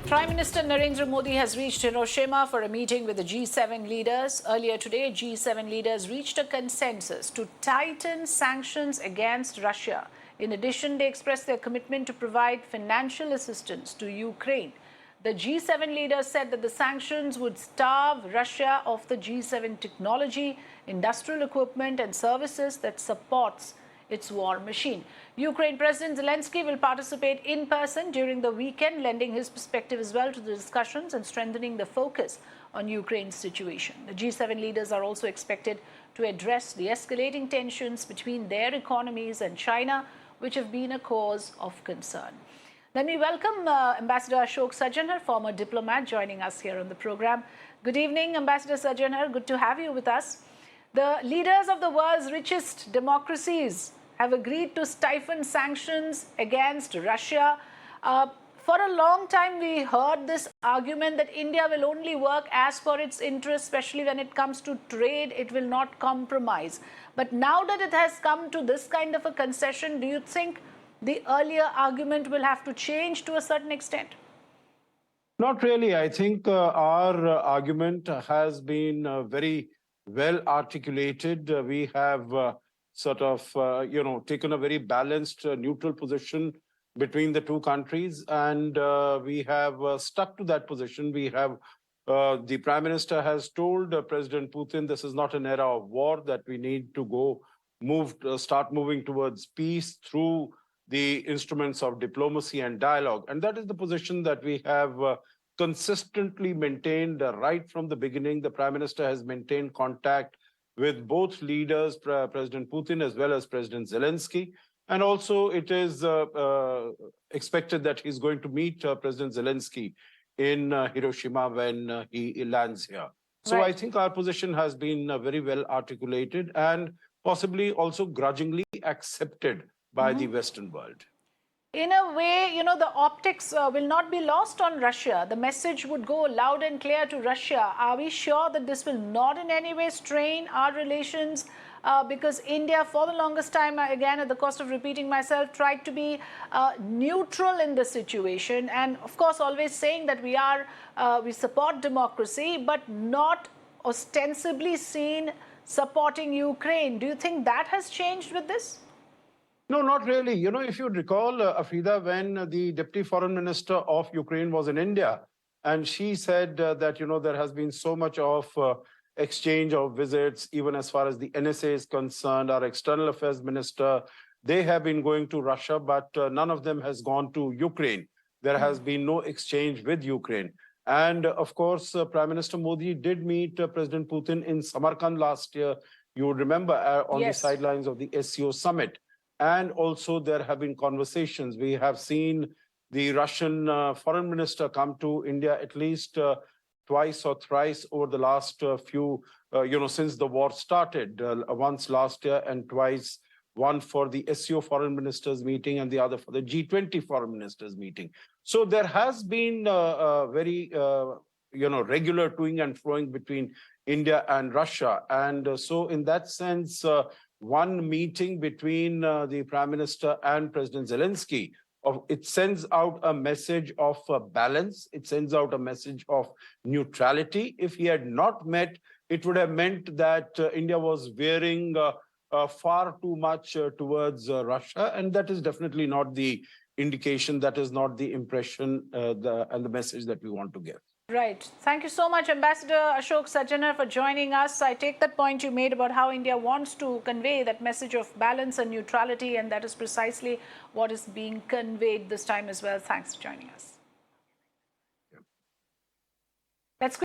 Prime Minister Narendra Modi has reached Hiroshima for a meeting with the G7 leaders. Earlier today, G7 leaders reached a consensus to tighten sanctions against Russia. In addition, they expressed their commitment to provide financial assistance to Ukraine. The G7 leaders said that the sanctions would starve Russia of the G7 technology, industrial equipment and services that supports its war machine. Ukraine President Zelensky will participate in person during the weekend, lending his perspective as well to the discussions and strengthening the focus on Ukraine's situation. The G7 leaders are also expected to address the escalating tensions between their economies and China, which have been a cause of concern. Let me welcome Ambassador Ashok Sajjanhar, former diplomat, joining us here on the program. Good evening, Ambassador Sajjanhar. Good to have you with us. The leaders of the world's richest democracies have agreed to stifle sanctions against Russia. For a long time, we heard this argument that India will only work as per its interests, especially when it comes to trade, it will not compromise. But now that it has come to this kind of a concession, do you think the earlier argument will have to change to a certain extent? Not really. I think our argument has been very well articulated. We have taken a very balanced, neutral position between the two countries, and we have stuck to that position. We have the Prime Minister has told President Putin this is not an era of war, that we need to start moving towards peace through the instruments of diplomacy and dialogue. And that is the position that we have consistently maintained right from the beginning. The Prime Minister has maintained contact with both leaders, President Putin as well as President Zelensky. And also it is expected that he's going to meet President Zelensky in Hiroshima when he lands here. So right. I think our position has been very well articulated and possibly also grudgingly accepted by the Western world. In a way, the optics will not be lost on Russia. The message would go loud and clear to Russia. Are we sure that this will not in any way strain our relations? Because India, for the longest time, again, at the cost of repeating myself, tried to be neutral in the situation. And of course, always saying that we support democracy, but not ostensibly seen supporting Ukraine. Do you think that has changed with this? No, not really. If you recall, Afrida, when the Deputy Foreign Minister of Ukraine was in India, and she said that, there has been so much of exchange of visits, even as far as the NSA is concerned, our External Affairs Minister, they have been going to Russia, but none of them has gone to Ukraine. There has been no exchange with Ukraine. And of course, Prime Minister Modi did meet President Putin in Samarkand last year. You would remember on the sidelines of the SCO summit. And also there have been conversations. We have seen the Russian foreign minister come to India at least twice or thrice over the last since the war started. Once last year and twice, one for the SCO foreign ministers meeting and the other for the G20 foreign ministers meeting. So there has been a very regular toing and froing between India and Russia. And so in that sense, one meeting between the Prime Minister and President Zelensky, it sends out a message of balance. It sends out a message of neutrality. If he had not met, it would have meant that India was veering far too much towards Russia. And that is definitely not the indication. That is not the impression and the message that we want to give. Right. Thank you so much, Ambassador Ashok Sajjanhar, for joining us. I take that point you made about how India wants to convey that message of balance and neutrality, and that is precisely what is being conveyed this time as well. Thanks for joining us. Let's